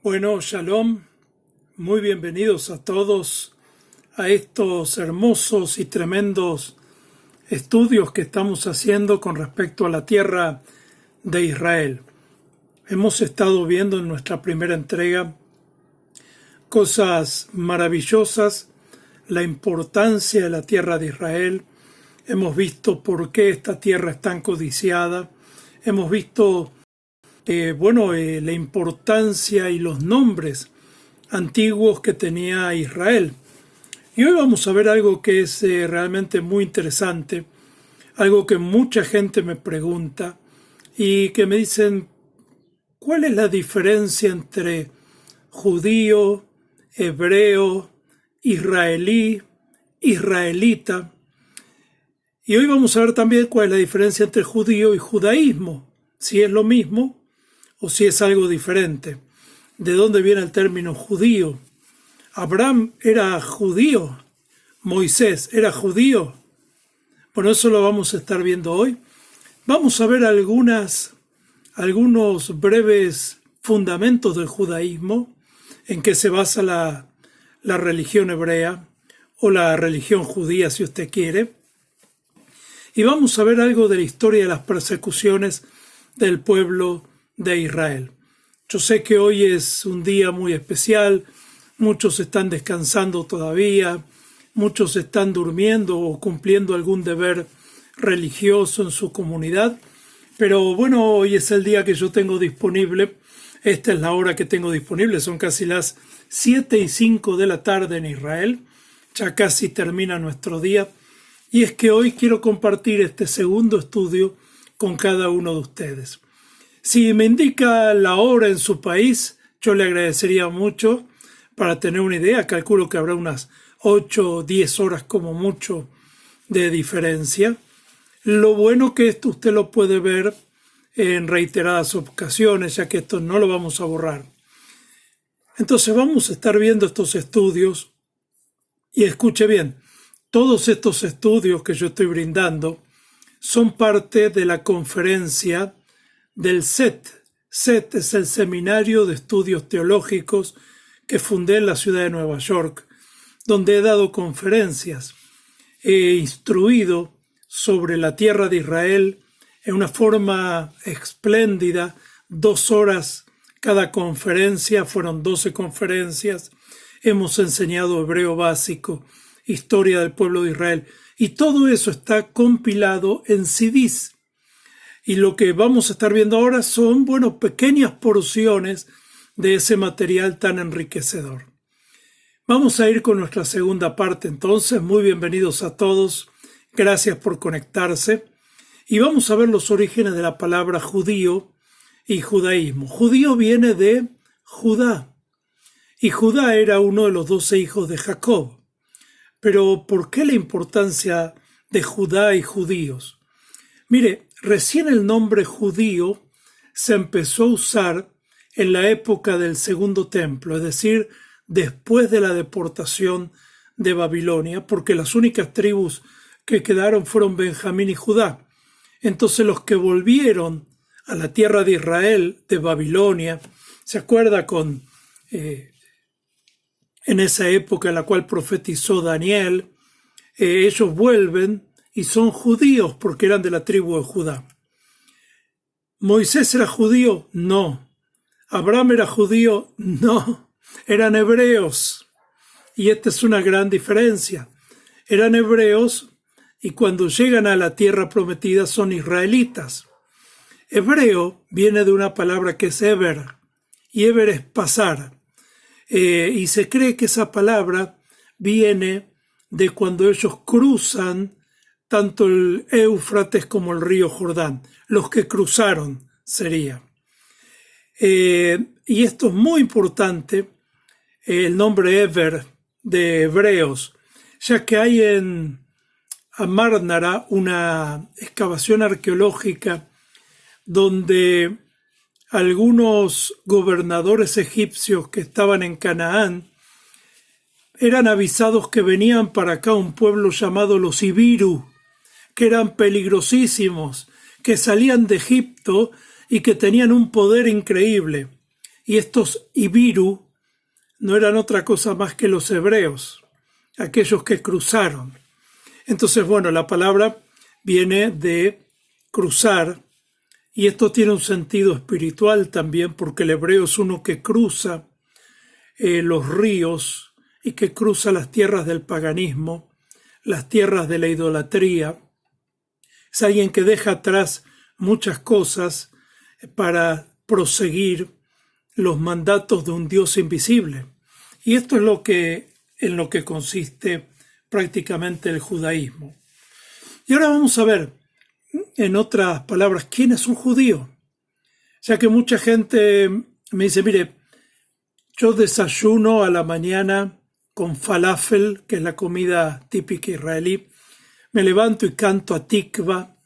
Bueno, Shalom, muy bienvenidos a todos a estos hermosos y tremendos estudios que estamos haciendo con respecto a la tierra de Israel. Hemos estado viendo en nuestra primera entrega cosas maravillosas, la importancia de la tierra de Israel. Hemos visto por qué esta tierra es tan codiciada. Hemos visto la importancia y los nombres antiguos que tenía Israel. Y hoy vamos a ver algo que es realmente muy interesante, algo que mucha gente me pregunta y que me dicen, ¿cuál es la diferencia entre judío, hebreo, israelí, israelita? Y hoy vamos a ver también cuál es la diferencia entre judío y judaísmo, si es lo mismo o si es algo diferente. ¿De dónde viene el término judío? Abraham era judío, Moisés era judío. Bueno, eso lo vamos a estar viendo hoy. Vamos a ver algunos breves fundamentos del judaísmo, en que se basa la religión hebrea o la religión judía, si usted quiere. Y vamos a ver algo de la historia de las persecuciones del pueblo de Israel. Yo sé que hoy es un día muy especial, muchos están descansando todavía, muchos están durmiendo o cumpliendo algún deber religioso en su comunidad, pero bueno, hoy es el día que yo tengo disponible, esta es la hora que tengo disponible, son casi las 7:05 de la tarde en Israel, ya casi termina nuestro día, y es que hoy quiero compartir este segundo estudio con cada uno de ustedes. Si me indica la hora en su país, yo le agradecería mucho para tener una idea. Calculo que habrá unas 8 o 10 horas como mucho de diferencia. Lo bueno que esto usted lo puede ver en reiteradas ocasiones, ya que esto no lo vamos a borrar. Entonces vamos a estar viendo estos estudios y escuche bien, todos estos estudios que yo estoy brindando son parte de la conferencia del SET. SET es el Seminario de Estudios Teológicos que fundé en la ciudad de Nueva York, donde he dado conferencias. He instruido sobre la tierra de Israel en una forma espléndida, 2 horas cada conferencia, fueron 12 conferencias. Hemos enseñado hebreo básico, historia del pueblo de Israel, y todo eso está compilado en CDs. Y lo que vamos a estar viendo ahora son, pequeñas porciones de ese material tan enriquecedor. Vamos a ir con nuestra segunda parte entonces. Muy bienvenidos a todos. Gracias por conectarse. Y vamos a ver los orígenes de la palabra judío y judaísmo. Judío viene de Judá. Y Judá era uno de los 12 hijos de Jacob. Pero ¿por qué la importancia de Judá y judíos? Mire, recién el nombre judío se empezó a usar en la época del Segundo Templo, es decir, después de la deportación de Babilonia, porque las únicas tribus que quedaron fueron Benjamín y Judá. Entonces los que volvieron a la tierra de Israel, de Babilonia, ¿se acuerda en esa época en la cual profetizó Daniel? Ellos vuelven y son judíos porque eran de la tribu de Judá. ¿Moisés era judío? No. ¿Abraham era judío? No. Eran hebreos. Y esta es una gran diferencia. Eran hebreos y cuando llegan a la tierra prometida son israelitas. Hebreo viene de una palabra que es Eber, y Eber es pasar. Y se cree que esa palabra viene de cuando ellos cruzan tanto el Éufrates como el río Jordán, los que cruzaron sería. Y esto es muy importante, el nombre Eber de hebreos, ya que hay en Amárnara una excavación arqueológica donde algunos gobernadores egipcios que estaban en Canaán eran avisados que venían para acá un pueblo llamado los Ibiru, que eran peligrosísimos, que salían de Egipto y que tenían un poder increíble. y estos Ibiru no eran otra cosa más que los hebreos, aquellos que cruzaron. Entonces, bueno, la palabra viene de cruzar, y esto tiene un sentido espiritual también, porque el hebreo es uno que cruza los ríos y que cruza las tierras del paganismo, las tierras de la idolatría. Es alguien que deja atrás muchas cosas para proseguir los mandatos de un Dios invisible. Y esto es en lo que consiste prácticamente el judaísmo. Y ahora vamos a ver, en otras palabras, ¿quién es un judío? Ya que mucha gente me dice, mire, yo desayuno a la mañana con falafel, que es la comida típica israelí, me levanto y canto a tikva,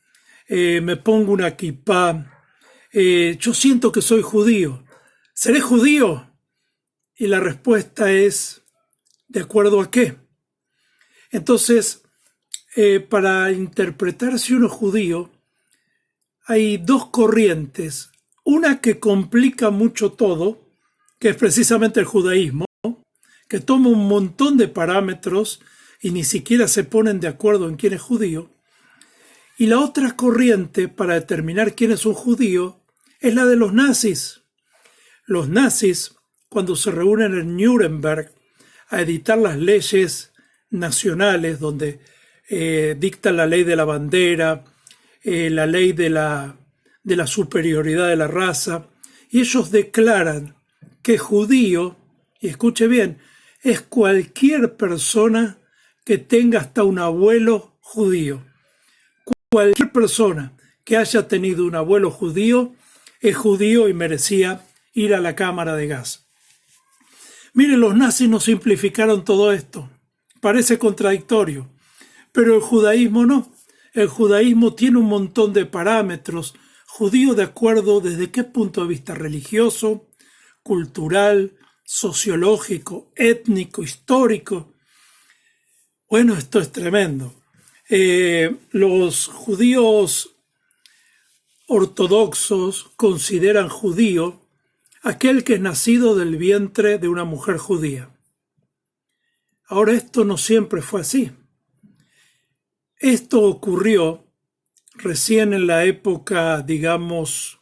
me pongo una kipá, yo siento que soy judío. ¿Seré judío? Y la respuesta es, ¿de acuerdo a qué? Entonces, para interpretar si uno es judío, hay dos corrientes. Una que complica mucho todo, que es precisamente el judaísmo, que toma un montón de parámetros y ni siquiera se ponen de acuerdo en quién es judío. Y la otra corriente para determinar quién es un judío es la de los nazis. Los nazis, cuando se reúnen en Nuremberg a editar las leyes nacionales, donde dictan la ley de la bandera, la ley de la superioridad de la raza, y ellos declaran que judío, y escuche bien, es cualquier persona que tenga hasta un abuelo judío. Cualquier persona que haya tenido un abuelo judío es judío y merecía ir a la cámara de gas. Miren, los nazis nos simplificaron todo esto. Parece contradictorio, pero el judaísmo no. El judaísmo tiene un montón de parámetros. Judío de acuerdo desde qué punto de vista religioso, cultural, sociológico, étnico, histórico. Bueno, esto es tremendo. Los judíos ortodoxos consideran judío aquel que es nacido del vientre de una mujer judía. Ahora, esto no siempre fue así. Esto ocurrió recién en la época, digamos,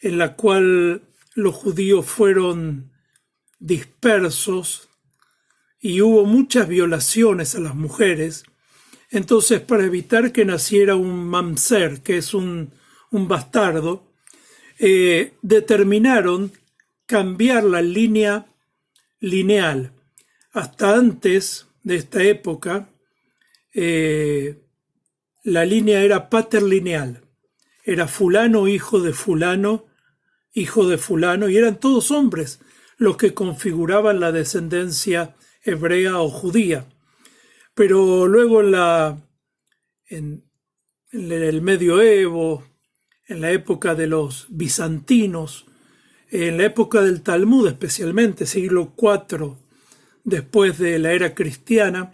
en la cual los judíos fueron dispersos y hubo muchas violaciones a las mujeres. Entonces, para evitar que naciera un mamzer, que es un bastardo, determinaron cambiar la línea lineal. Hasta antes de esta época, la línea era paterlineal. Era fulano, hijo de fulano, y eran todos hombres los que configuraban la descendencia hebrea o judía. Pero luego en el medioevo, en la época de los bizantinos, en la época del Talmud especialmente, siglo IV después de la era cristiana,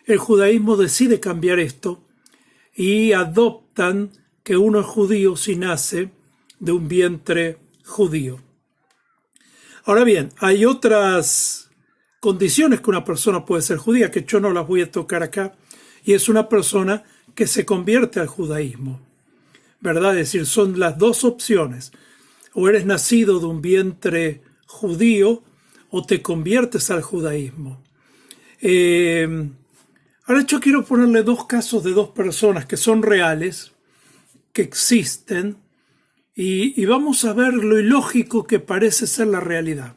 el judaísmo decide cambiar esto y adoptan que uno es judío si nace de un vientre judío. Ahora bien, hay otras condiciones que una persona puede ser judía, que yo no las voy a tocar acá, y es una persona que se convierte al judaísmo, ¿verdad? Es decir, son las dos opciones. O eres nacido de un vientre judío o te conviertes al judaísmo. Ahora yo quiero ponerle dos casos de dos personas que son reales, que existen, y vamos a ver lo ilógico que parece ser la realidad.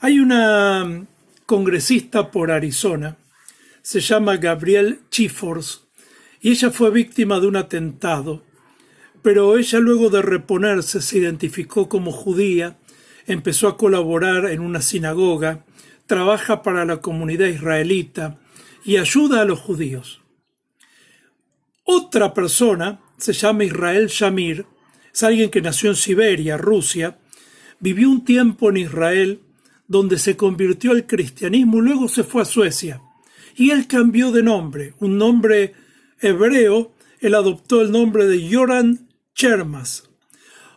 Hay una congresista por Arizona, se llama Gabrielle Chiffors, y ella fue víctima de un atentado, pero ella luego de reponerse se identificó como judía, empezó a colaborar en una sinagoga, trabaja para la comunidad israelita y ayuda a los judíos. Otra persona se llama Israel Shamir, es alguien que nació en Siberia, Rusia, vivió un tiempo en Israel donde se convirtió al cristianismo y luego se fue a Suecia. Y él cambió de nombre, un nombre hebreo, él adoptó el nombre de Yoram Chermas.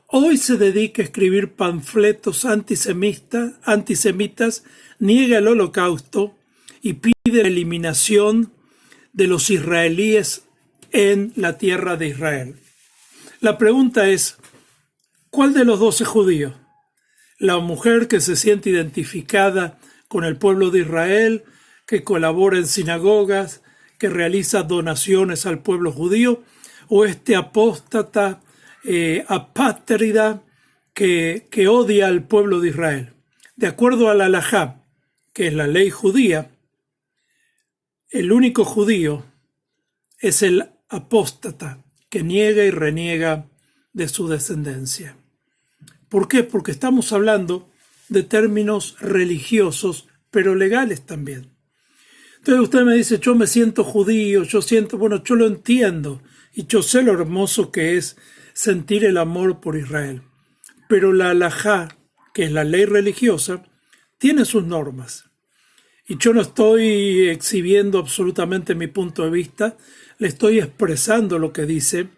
hoy se dedica a escribir panfletos antisemitas, niega el holocausto y pide la eliminación de los israelíes en la tierra de Israel. La pregunta es, ¿cuál de los dos es judío? La mujer que se siente identificada con el pueblo de Israel, que colabora en sinagogas, que realiza donaciones al pueblo judío, o este apóstata apátrida que odia al pueblo de Israel. De acuerdo a la halajá, que es la ley judía, el único judío es el apóstata que niega y reniega de su descendencia. ¿Por qué? Porque estamos hablando de términos religiosos, pero legales también. Entonces usted me dice, yo me siento judío, yo lo entiendo, y yo sé lo hermoso que es sentir el amor por Israel. Pero la halajá, que es la ley religiosa, tiene sus normas. Y yo no estoy exhibiendo absolutamente mi punto de vista, le estoy expresando lo que dice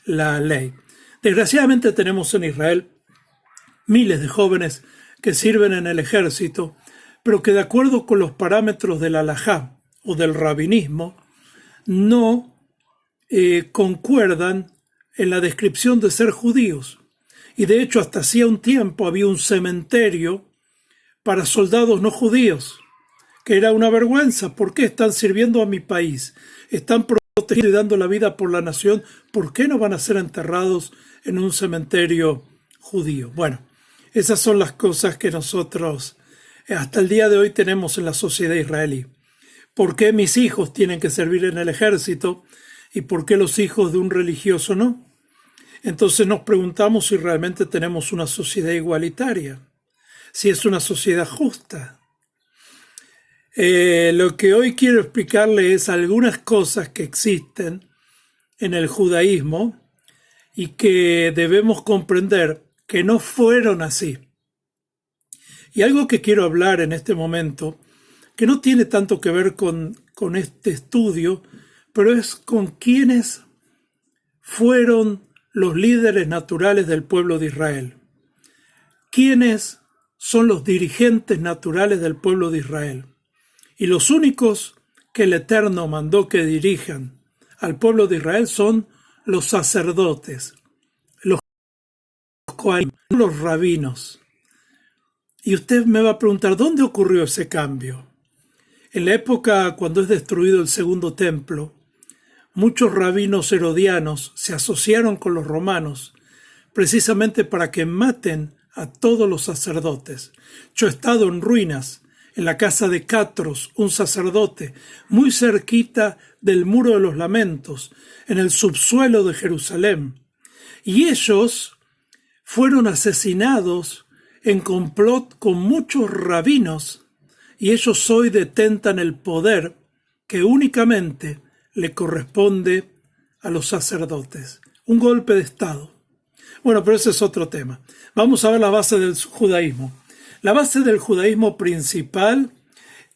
la ley. Desgraciadamente tenemos en Israel miles de jóvenes que sirven en el ejército, pero que de acuerdo con los parámetros de la halajá o del rabinismo, no concuerdan en la descripción de ser judíos. Y de hecho, hasta hacía un tiempo había un cementerio para soldados no judíos, que era una vergüenza. ¿Por qué están sirviendo a mi país? Están protegiendo y dando la vida por la nación. ¿Por qué no van a ser enterrados en un cementerio judío? Bueno, esas son las cosas que nosotros hasta el día de hoy tenemos en la sociedad israelí. ¿Por qué mis hijos tienen que servir en el ejército y por qué los hijos de un religioso no? Entonces nos preguntamos si realmente tenemos una sociedad igualitaria, si es una sociedad justa. Lo que hoy quiero explicarle es algunas cosas que existen en el judaísmo y que debemos comprender que no fueron así. Y algo que quiero hablar en este momento, que no tiene tanto que ver con este estudio, pero es con quiénes fueron los líderes naturales del pueblo de Israel. ¿Quiénes son los dirigentes naturales del pueblo de Israel? Y los únicos que el Eterno mandó que dirijan al pueblo de Israel son los sacerdotes, los coanim, los rabinos. Y usted me va a preguntar, ¿dónde ocurrió ese cambio? En la época cuando es destruido el segundo templo, muchos rabinos herodianos se asociaron con los romanos precisamente para que maten a todos los sacerdotes. Yo he estado en ruinas, en la casa de Catros, un sacerdote, muy cerquita del Muro de los Lamentos, en el subsuelo de Jerusalén. Y ellos fueron asesinados en complot con muchos rabinos, y ellos hoy detentan el poder que únicamente le corresponde a los sacerdotes. Un golpe de Estado. Bueno, pero ese es otro tema. Vamos a ver la base del judaísmo. La base del judaísmo principal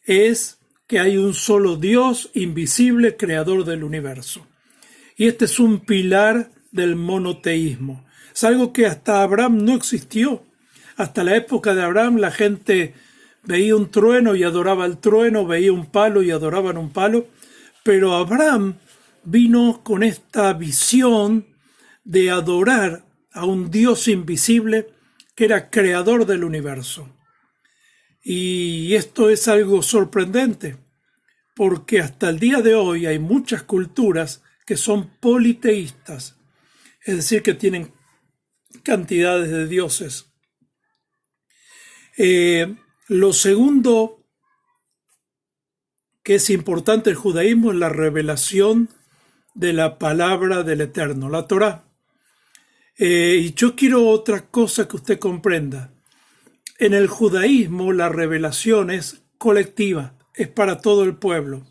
es que hay un solo Dios invisible, creador del universo. Y este es un pilar del monoteísmo. Es algo que hasta Abraham no existió. Hasta la época de Abraham la gente veía un trueno y adoraba el trueno, veía un palo y adoraban un palo. Pero Abraham vino con esta visión de adorar a un Dios invisible que era creador del universo. Y esto es algo sorprendente, porque hasta el día de hoy hay muchas culturas que son politeístas, es decir, que tienen cantidades de dioses. Lo segundo que es importante el judaísmo es la revelación de la palabra del Eterno, la Torá. Y yo quiero otra cosa que usted comprenda. En el judaísmo la revelación es colectiva, es para todo el pueblo.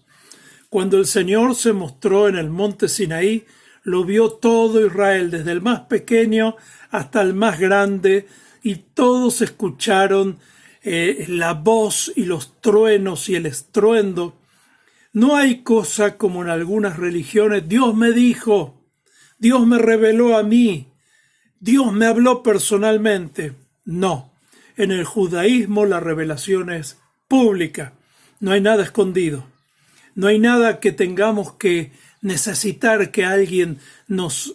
Cuando el Señor se mostró en el monte Sinaí, lo vio todo Israel, desde el más pequeño hasta el más grande, y todos escucharon la voz y los truenos y el estruendo. No hay cosa como en algunas religiones, Dios me dijo, Dios me reveló a mí, Dios me habló personalmente. No. En el judaísmo la revelación es pública. No hay nada escondido. No hay nada que tengamos que necesitar que alguien nos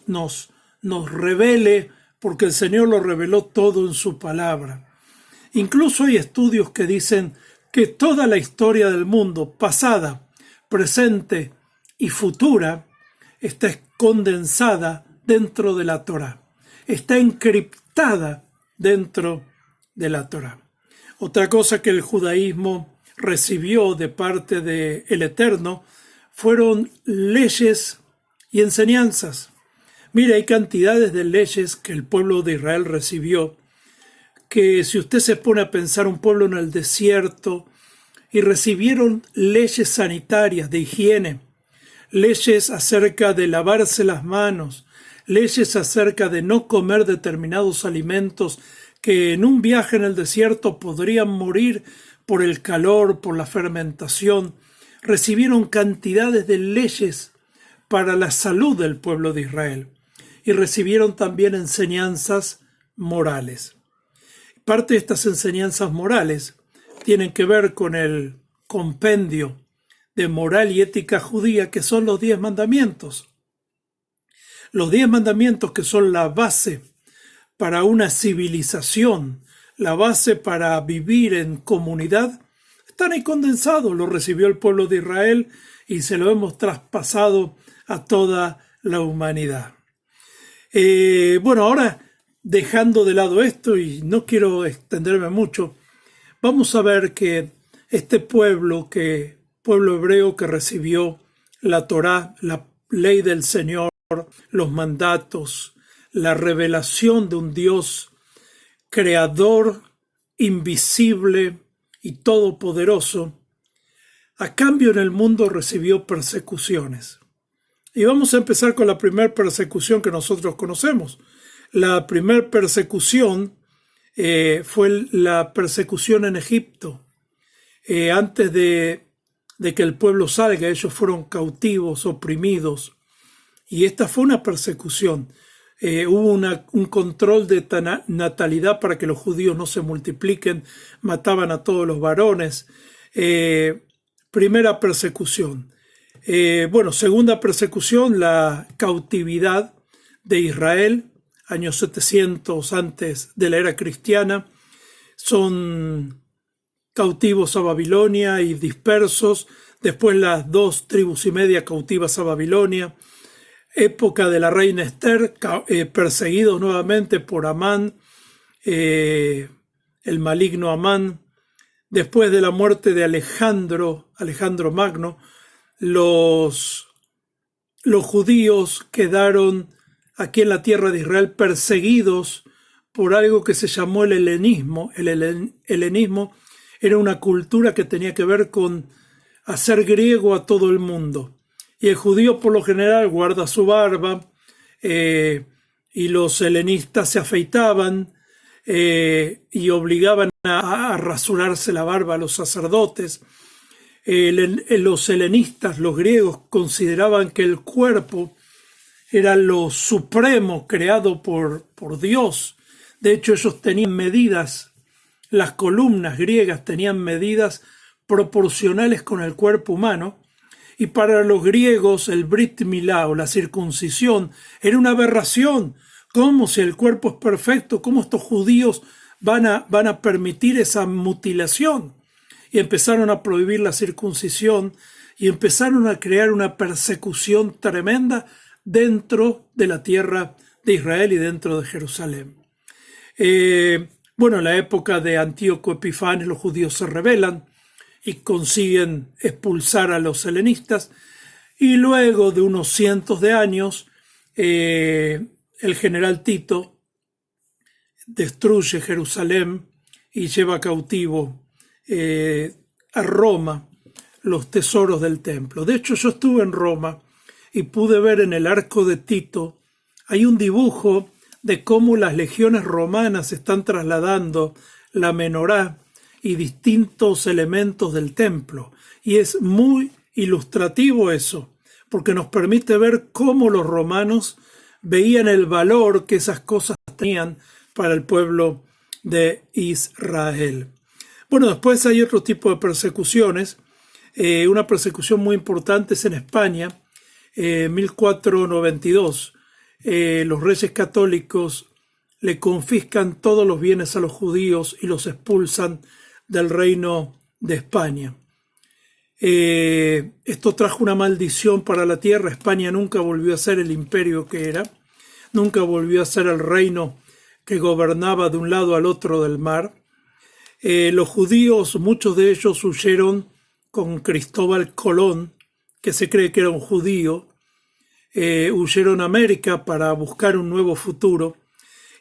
revele, porque el Señor lo reveló todo en su palabra. Incluso hay estudios que dicen que toda la historia del mundo, pasada, presente y futura, está condensada dentro de la Torá. Está encriptada dentro de la Torá. Otra cosa que el judaísmo recibió de parte del Eterno fueron leyes y enseñanzas. Mira, hay cantidades de leyes que el pueblo de Israel recibió, que si usted se pone a pensar, un pueblo en el desierto, y recibieron leyes sanitarias de higiene, leyes acerca de lavarse las manos, leyes acerca de no comer determinados alimentos que en un viaje en el desierto podrían morir por el calor, por la fermentación. Recibieron cantidades de leyes para la salud del pueblo de Israel y recibieron también enseñanzas morales. Parte de estas enseñanzas morales tienen que ver con el compendio de moral y ética judía, que son los 10 mandamientos. Los 10 mandamientos, que son la base para una civilización, la base para vivir en comunidad, están ahí condensados. Lo recibió el pueblo de Israel y se lo hemos traspasado a toda la humanidad. Bueno, ahora, dejando de lado esto, y no quiero extenderme mucho, vamos a ver que este pueblo hebreo que recibió la Torá, la ley del Señor, los mandatos, la revelación de un Dios creador, invisible y todopoderoso, a cambio en el mundo recibió persecuciones. Y vamos a empezar con la primera persecución que nosotros conocemos. La primera persecución fue la persecución en Egipto. Antes de que el pueblo salga, ellos fueron cautivos, oprimidos. Y esta fue una persecución. Hubo un control de natalidad para que los judíos no se multipliquen, mataban a todos los varones. Primera persecución. Segunda persecución, la cautividad de Israel, años 700 antes de la era cristiana. Son cautivos a Babilonia y dispersos. Después las 2 tribus y media cautivas a Babilonia. Época de la reina Esther, perseguidos nuevamente por Amán, el maligno Amán. Después de la muerte de Alejandro Magno, los judíos quedaron aquí en la tierra de Israel perseguidos por algo que se llamó el helenismo. El helenismo era una cultura que tenía que ver con hacer griego a todo el mundo. Y el judío por lo general guarda su barba, y los helenistas se afeitaban y obligaban a rasurarse la barba a los sacerdotes. Los helenistas, los griegos, consideraban que el cuerpo era lo supremo creado por Dios. De hecho, ellos tenían medidas, las columnas griegas tenían medidas proporcionales con el cuerpo humano. Y para los griegos el Brit Milá, o la circuncisión, era una aberración. ¿Cómo, si el cuerpo es perfecto, cómo estos judíos van a permitir esa mutilación? Y empezaron a prohibir la circuncisión y empezaron a crear una persecución tremenda dentro de la tierra de Israel y dentro de Jerusalén. En la época de Antíoco Epifanes, los judíos se rebelan y consiguen expulsar a los helenistas, y luego de unos cientos de años el general Tito destruye Jerusalén y lleva cautivo a Roma los tesoros del templo. De hecho, yo estuve en Roma y pude ver en el arco de Tito, hay un dibujo de cómo las legiones romanas están trasladando la menorá y distintos elementos del templo. Y es muy ilustrativo eso, porque nos permite ver cómo los romanos veían el valor que esas cosas tenían para el pueblo de Israel. Bueno, después hay otro tipo de persecuciones. Una persecución muy importante es en España, 1492. Los reyes católicos le confiscan todos los bienes a los judíos y los expulsan del reino de España. Esto trajo una maldición para la tierra. España nunca volvió a ser el imperio que era, nunca volvió a ser el reino que gobernaba de un lado al otro del mar. Los judíos, muchos de ellos huyeron con Cristóbal Colón, que se cree que era un judío, huyeron a América para buscar un nuevo futuro.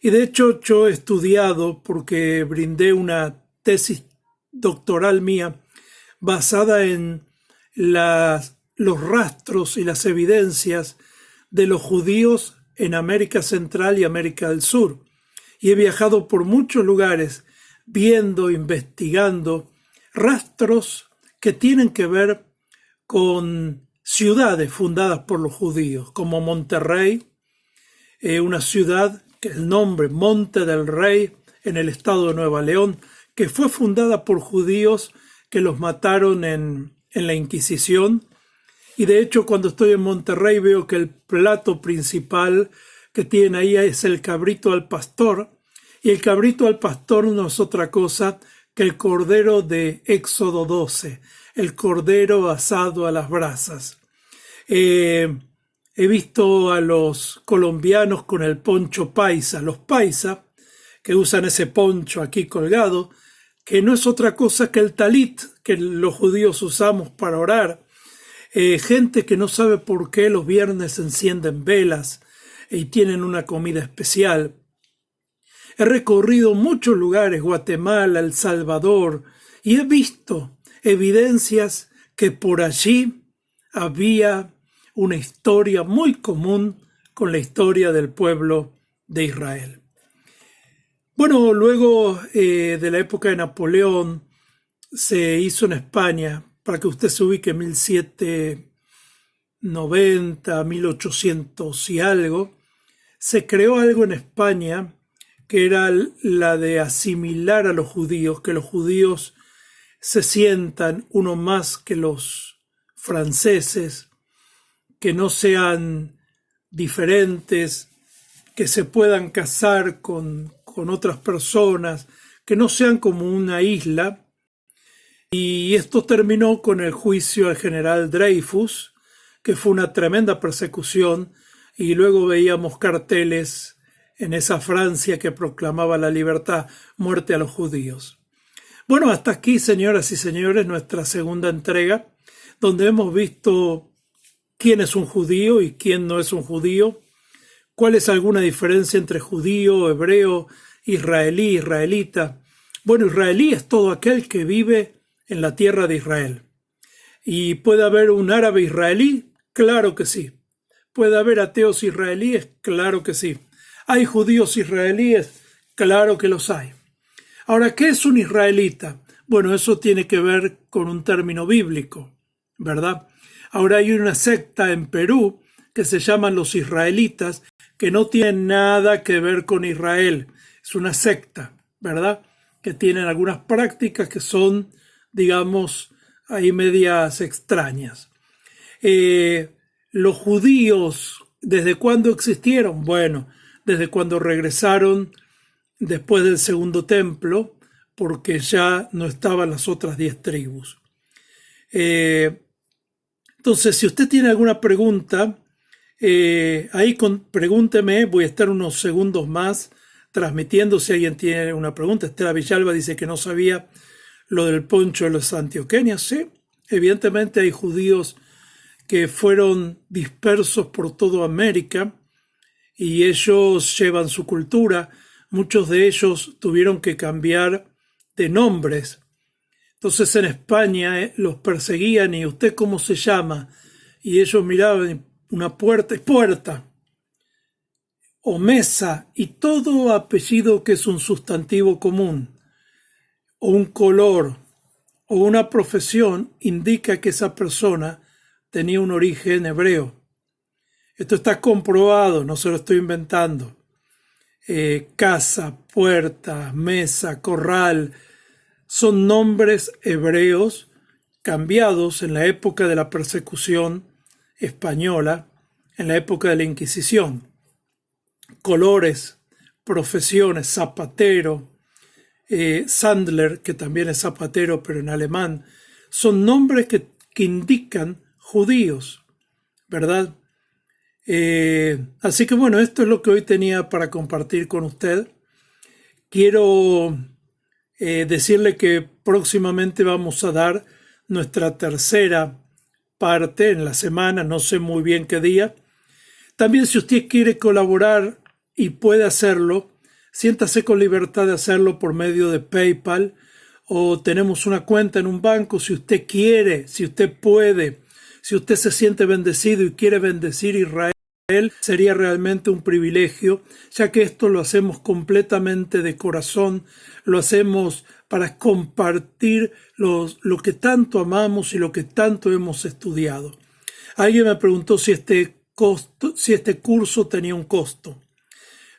Y de hecho yo he estudiado, porque brindé una tesis doctoral mía basada en los rastros y las evidencias de los judíos en América Central y América del Sur. Y he viajado por muchos lugares viendo, investigando rastros que tienen que ver con ciudades fundadas por los judíos, como Monterrey, una ciudad que el nombre Monte del Rey en el estado de Nueva León, que fue fundada por judíos que los mataron en la Inquisición. Y de hecho, cuando estoy en Monterrey veo que el plato principal que tienen ahí es el cabrito al pastor, y el cabrito al pastor no es otra cosa que el cordero de Éxodo 12, el cordero asado a las brasas. He visto a los colombianos con el poncho paisa, los paisa, que usan ese poncho aquí colgado, que no es otra cosa que el talit que los judíos usamos para orar. Gente que no sabe por qué los viernes encienden velas y tienen una comida especial. He recorrido muchos lugares, Guatemala, El Salvador, y he visto evidencias que por allí había una historia muy común con la historia del pueblo de Israel. Bueno, luego de la época de Napoleón se hizo en España, para que usted se ubique, 1790, 1800 y algo, se creó algo en España que era la de asimilar a los judíos, que los judíos se sientan uno más que los franceses, que no sean diferentes, que se puedan casar con otras personas, que no sean como una isla. Y esto terminó con el juicio al general Dreyfus, que fue una tremenda persecución, y luego veíamos carteles en esa Francia que proclamaba la libertad, muerte a los judíos. Bueno, hasta aquí, señoras y señores, nuestra segunda entrega, donde hemos visto quién es un judío y quién no es un judío, cuál es alguna diferencia entre judío, hebreo, israelí, israelita. Bueno, israelí es todo aquel que vive en la tierra de Israel. ¿Y puede haber un árabe israelí? Claro que sí. ¿Puede haber ateos israelíes? Claro que sí. ¿Hay judíos israelíes? Claro que los hay. Ahora, ¿qué es un israelita? Bueno, eso tiene que ver con un término bíblico, ¿verdad? Ahora hay una secta en Perú que se llaman los israelitas, que no tienen nada que ver con Israel. Es una secta, ¿verdad? Que tienen algunas prácticas que son, digamos, ahí medias extrañas. Los judíos, ¿desde cuándo existieron? Bueno, desde cuando regresaron después del segundo templo, porque ya no estaban las otras 10 tribus. Entonces, si usted tiene alguna pregunta, pregúnteme, voy a estar unos segundos más transmitiendo si alguien tiene una pregunta. Estela Villalba dice que no sabía lo del poncho de los antioqueños. Sí, evidentemente hay judíos que fueron dispersos por toda América y ellos llevan su cultura. Muchos de ellos tuvieron que cambiar de nombres. Entonces en España los perseguían y ¿usted cómo se llama? Y ellos miraban una puerta o mesa y todo apellido que es un sustantivo común o un color o una profesión indica que esa persona tenía un origen hebreo. Esto está comprobado, no se lo estoy inventando. Casa, puerta, mesa, corral, son nombres hebreos cambiados en la época de la persecución española, en la época de la Inquisición. Colores, profesiones, zapatero, Sandler, que también es zapatero, pero en alemán, son nombres que indican judíos, ¿verdad? Así que bueno, esto es lo que hoy tenía para compartir con usted. Quiero decirle que próximamente vamos a dar nuestra tercera parte en la semana, no sé muy bien qué día. También si usted quiere colaborar y puede hacerlo, siéntase con libertad de hacerlo por medio de PayPal, o tenemos una cuenta en un banco si usted quiere, si usted puede, si usted se siente bendecido y quiere bendecir Israel. Sería realmente un privilegio, ya que esto lo hacemos completamente de corazón, lo hacemos para compartir lo que tanto amamos y lo que tanto hemos estudiado. Alguien me preguntó si este curso tenía un costo.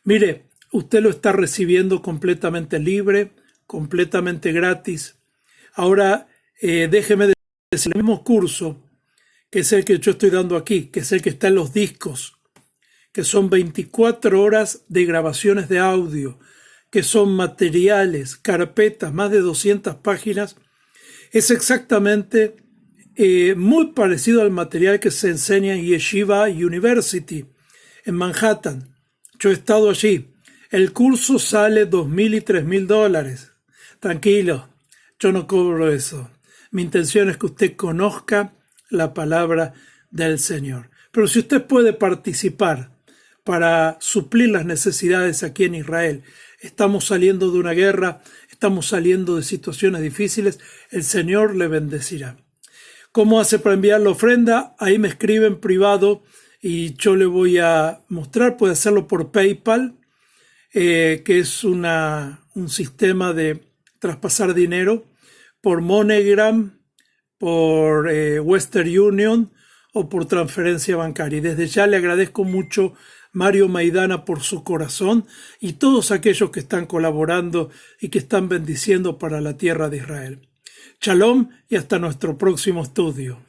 Mire, usted lo está recibiendo completamente libre, completamente gratis. Ahora, déjeme decir, el mismo curso, que es el que yo estoy dando aquí, que es el que está en los discos, que son 24 horas de grabaciones de audio, que son materiales, carpetas, más de 200 páginas, es exactamente muy parecido al material que se enseña en Yeshiva University, en Manhattan. Yo he estado allí. El curso sale $2,000 y $3,000. Tranquilo, yo no cobro eso. Mi intención es que usted conozca la palabra del Señor. Pero si usted puede participar para suplir las necesidades aquí en Israel, estamos saliendo de una guerra, estamos saliendo de situaciones difíciles, el Señor le bendecirá. ¿Cómo hace para enviar la ofrenda? Ahí me escribe en privado y yo le voy a mostrar. Puede hacerlo por PayPal, que es un sistema de traspasar dinero, por MoneyGram, por Western Union o por transferencia bancaria. Y desde ya le agradezco mucho Mario Maidana por su corazón y todos aquellos que están colaborando y que están bendiciendo para la tierra de Israel. Shalom y hasta nuestro próximo estudio.